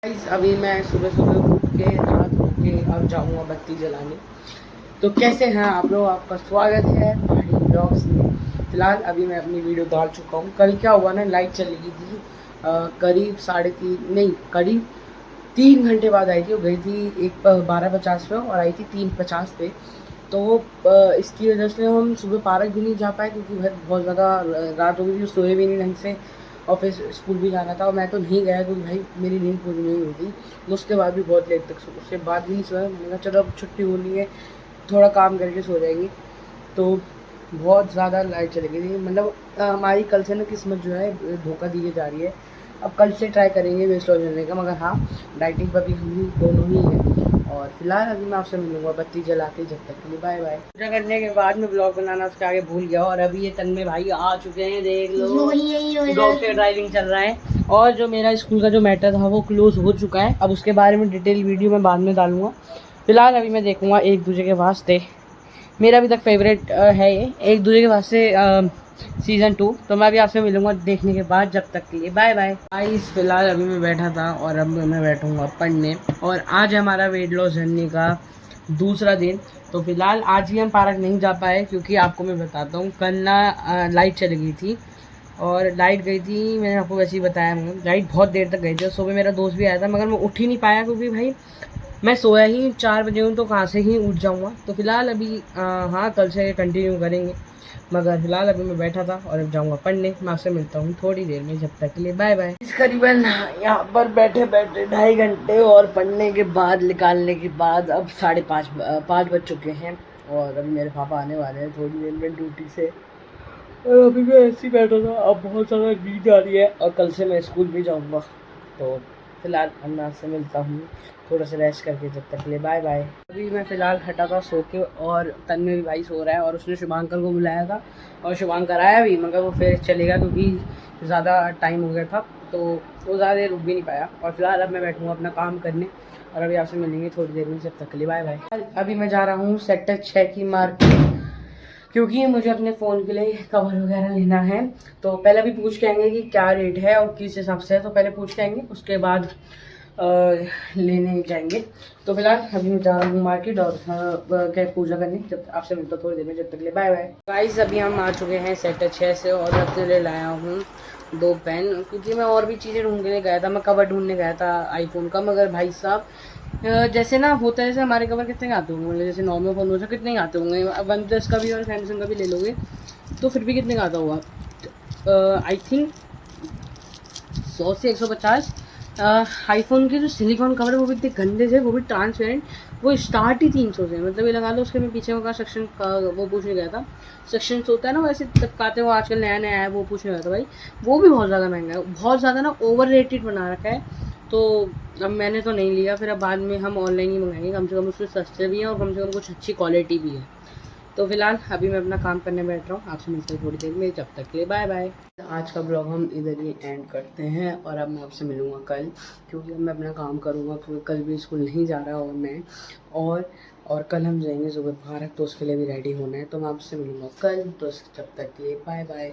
Guys अभी मैं सुबह सुबह उठ के नहा धो के अब जाऊंगा बत्ती जलाने। तो कैसे हैं आप लोग, आपका स्वागत है पहाड़ी ब्लॉग्स में। फ़िलहाल अभी मैं अपनी वीडियो डाल चुका हूँ। कल क्या हुआ ना, लाइट चली गई थी करीब 3:30 नहीं करीब 3 घंटे बाद आई थी। वो गई थी 12:50 पे और आई थी 3:50 पे। तो इसकी वजह से हम सुबह पार्क भी नहीं जा पाए क्योंकि बहुत ज़्यादा रात हो गई थी, सोए भी नहीं ढंग से और फिर स्कूल भी जाना था और मैं तो नहीं गया क्योंकि भाई मेरी नींद पूरी नहीं हुई थी। तो उसके बाद भी बहुत लेट तक उसके बाद भी नहीं सोया। मैंने कहा चलो अब छुट्टी होनी है, थोड़ा काम करके सो जाएंगे। तो बहुत ज़्यादा लाइट चली गई थी, मतलब हमारी कल से ना किस्मत जो है धोखा दी जा रही है। अब कल से ट्राई करेंगे वेस्ट लॉस जाने का, मगर हाँ डाइटिंग पर भी हम ही दोनों ही हैं। और फिलहाल अभी मैं आपसे मिलूंगा बत्ती जला के, जब तक के लिए बाय बाय। पूजा करने के बाद में ब्लॉग बनाना उसके आगे भूल गया और अभी ये तन्मय भाई आ चुके हैं, देख लो डॉग से ड्राइविंग चल रहा है। और जो मेरा स्कूल का जो मैटर था वो क्लोज हो चुका है। अब उसके बारे में डिटेल वीडियो मैं बाद में डालूंगा। फिलहाल अभी मैं देखूंगा एक दूसरे के वास्ते, मेरा अभी तक फेवरेट है ये एक दूसरे के वास्ते सीज़न 2। तो मैं अभी आपसे मिलूंगा देखने के बाद, जब तक के लिए बाय बाय। गाइस फिलहाल अभी मैं बैठा था और अब मैं बैठूंगा पढ़ने। और आज हमारा वेट लॉस जर्नी का दूसरा दिन। तो फिलहाल आज भी हम पार्क नहीं जा पाए क्योंकि आपको मैं बताता हूँ, कल ना लाइट चली गई थी। और लाइट गई थी, मैंने आपको वैसे ही बताया, मगर लाइट बहुत देर तक गई थी। और सुबह मेरा दोस्त भी आया था मगर मैं उठ ही नहीं पाया क्योंकि भाई मैं सोया ही 4 बजे हूँ, तो कहाँ से ही उठ जाऊँगा। तो फिलहाल अभी हाँ कल से कंटिन्यू करेंगे, मगर फिलहाल अभी मैं बैठा था और अब जाऊँगा पढ़ने। मैं आपसे मिलता हूँ थोड़ी देर में, जब तक के लिए बाय बाय। करीबन यहाँ पर बैठे बैठे 2.5 घंटे और पढ़ने के बाद निकालने के बाद अब 5:30 बज चुके हैं। और अभी मेरे पापा आने वाले हैं थोड़ी देर में ड्यूटी से। और अभी मैं ऐसे ही बैठा था, अब बहुत ज़्यादा नींद आ रही है और कल से मैं स्कूल भी जाऊँगा। तो फिलहाल अब मैं आपसे मिलता हूँ थोड़ा सा रेस्ट करके, जब तक के लिए बाय बाय। अभी मैं फ़िलहाल हटा था सो के और तन्मय भी भाई सो रहा है और उसने शुभांकर को बुलाया था और शुभांकर आया भी, मगर वो फिर चलेगा क्योंकि ज़्यादा टाइम हो गया था। तो वो ज़्यादा देर रुक भी नहीं पाया। और फिलहाल अब मैं बैठूँगा अपना काम करने और अभी आपसे मिलेंगे थोड़ी देर में, जब तक के लिए बाय बाय। अभी मैं जा रहा हूँ सेक्टर 6 की मार्केट क्योंकि मुझे अपने फ़ोन के लिए कवर वगैरह लेना है। तो पहले भी पूछ के आएंगे कि क्या रेट है और किस हिसाब से है। तो पहले पूछ के आएंगे, उसके बाद लेने जाएंगे। तो फिलहाल अभी मैं जा रहा हूँ मार्केट और क्या पूजा करने। जब आपसे मिलता हूँ थोड़ी देर में, जब तक के लिए बाय बाय। गाइस अभी हम आ चुके हैं सेक्टर 6 से और अपने लिए लाया हूँ 2 पेन, क्योंकि मैं और भी चीज़ें ढूंढने गया था। मैं कवर ढूंढने गया था आईफोन का, मगर भाई साहब जैसे ना होता है, जैसे हमारे कवर कितने के आते होंगे, मतलब जैसे नॉर्मल फ़ोन होता है कितने के आते होंगे, वन प्लस का भी और सैमसंग का भी ले लोगे तो फिर भी कितने का आता होगा, आई थिंक 100 से 150। आईफोन के जो सिलिकॉन कवर है वो भी इतने गंदे थे, वो भी ट्रांसपेरेंट। वो स्टार्ट ही 300 से, मतलब ये लगा लो। उसके मैं पीछे का सेक्शन का वो पूछने गया था, सेक्शन होता है ना वैसे चिपकाते हो, आजकल नया नया है, वो पूछने गया था भाई। वो भी बहुत ज़्यादा महंगा है, बहुत ज़्यादा ना ओवर रेटेड बना रखा है। तो अब मैंने तो नहीं लिया, फिर अब बाद में हम ऑनलाइन ही मंगाएंगे, कम से कम उसमें सस्ते भी हैं और कम से कम कुछ अच्छी क्वालिटी भी है। तो फिलहाल अभी मैं अपना काम करने बैठ रहा हूँ, आपसे मिलते हैं थोड़ी देर में, जब तक के लिए बाय बाय। आज का ब्लॉग हम इधर ही एंड करते हैं और अब मैं आपसे मिलूँगा कल, क्योंकि अब मैं अपना काम करूँगा क्योंकि कल भी स्कूल नहीं जा रहा और मैं और कल हम जाएंगे सुबह पार्क, तो उसके लिए भी रेडी होना है। तो मैं आपसे मिलूँगा कल, तो जब तक के लिए बाय बाय।